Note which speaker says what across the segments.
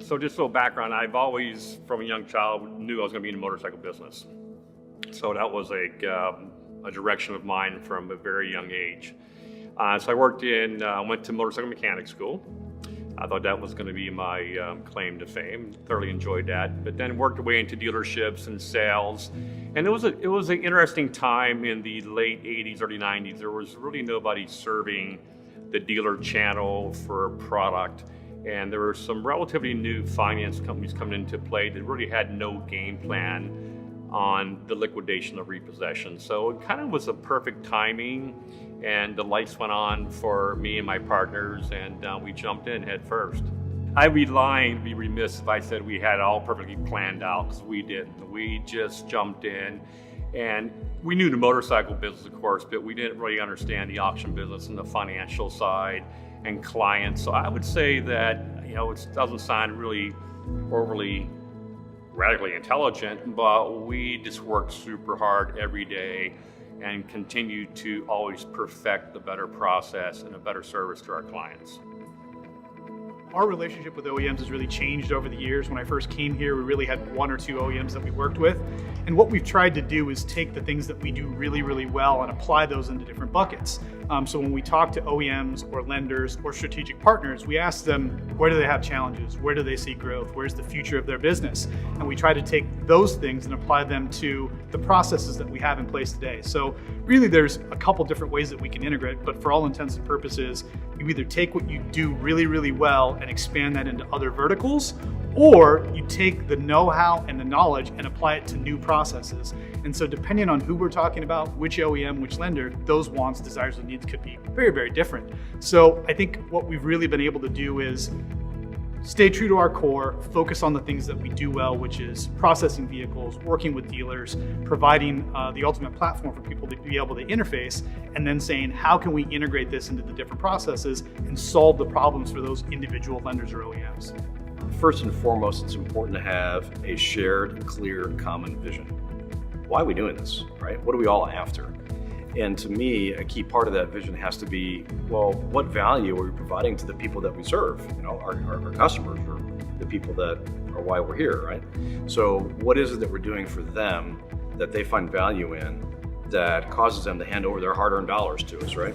Speaker 1: So just a little background, I've always, from a young child, knew I was going to be in the motorcycle business. So that was a direction of mine from a very young age. So I went to motorcycle mechanic school. I thought that was going to be my claim to fame. Thoroughly enjoyed that, but then worked away into dealerships and sales. And it was an interesting time in the late 80s, early 90s. There was really nobody serving the dealer channel for a product. And there were some relatively new finance companies coming into play that really had no game plan on the liquidation of repossession. So it kind of was a perfect timing, and the lights went on for me and my partners, and we jumped in head first. I'd be lying, be remiss if I said we had it all perfectly planned out, because we didn't. We just jumped in, and we knew the motorcycle business, of course, but we didn't really understand the auction business and the financial side and clients. So I would say that, it doesn't sound really overly radically intelligent, but we just worked super hard every day and continue to always perfect the better process and a better service to our clients.
Speaker 2: Our relationship with OEMs has really changed over the years. When I first came here, we really had 1 or 2 OEMs that we worked with. And what we've tried to do is take the things that we do really, really well and apply those into different buckets. So when we talk to OEMs or lenders or strategic partners, we ask them, where do they have challenges? Where do they see growth? Where's the future of their business? And we try to take those things and apply them to the processes that we have in place today. So really there's a couple different ways that we can integrate, but for all intents and purposes, you either take what you do really, really well and expand that into other verticals, or you take the know-how and the knowledge and apply it to new processes. And so depending on who we're talking about, which OEM, which lender, those wants, desires, and needs could be very, very different. So I think what we've really been able to do is stay true to our core, focus on the things that we do well, which is processing vehicles, working with dealers, providing the ultimate platform for people to be able to interface, and then saying, how can we integrate this into the different processes and solve the problems for those individual lenders or OEMs?
Speaker 3: First and foremost, it's important to have a shared, clear, common vision. Why are we doing this, right? What are we all after? And to me, a key part of that vision has to be, well, what value are we providing to the people that we serve? Our customers, or the people that are why we're here, right? So what is it that we're doing for them that they find value in, that causes them to hand over their hard-earned dollars to us, right?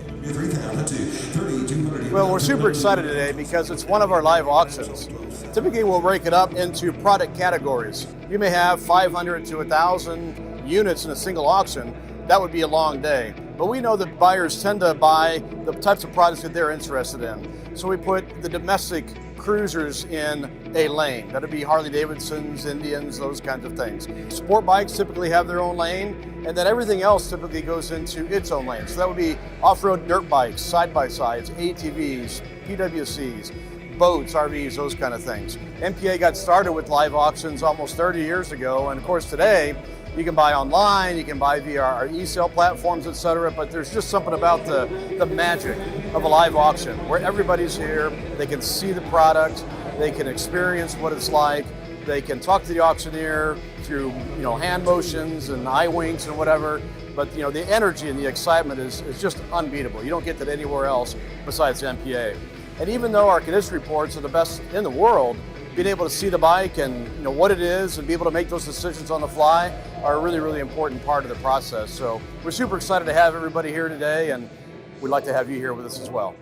Speaker 4: Well, we're super excited today because it's one of our live auctions. Typically, we'll break it up into product categories. You may have 500 to 1,000 units in a single auction. That would be a long day. But we know that buyers tend to buy the types of products that they're interested in. So we put the domestic cruisers in a lane. That'd be Harley Davidsons, Indians, those kinds of things. Sport bikes typically have their own lane, and then everything else typically goes into its own lane. So that would be off-road dirt bikes, side-by-sides, ATVs, PWCs, boats, RVs, those kind of things. NPA got started with live auctions almost 30 years ago, and of course today, you can buy online, you can buy via our e-sale platforms, etc. But there's just something about the magic of a live auction where everybody's here, they can see the product, they can experience what it's like, they can talk to the auctioneer through hand motions and eye winks and whatever. But the energy and the excitement is just unbeatable. You don't get that anywhere else besides NPA. And even though our condition reports are the best in the world, being able to see the bike and what it is and be able to make those decisions on the fly are a really, really important part of the process. So we're super excited to have everybody here today, and we'd like to have you here with us as well.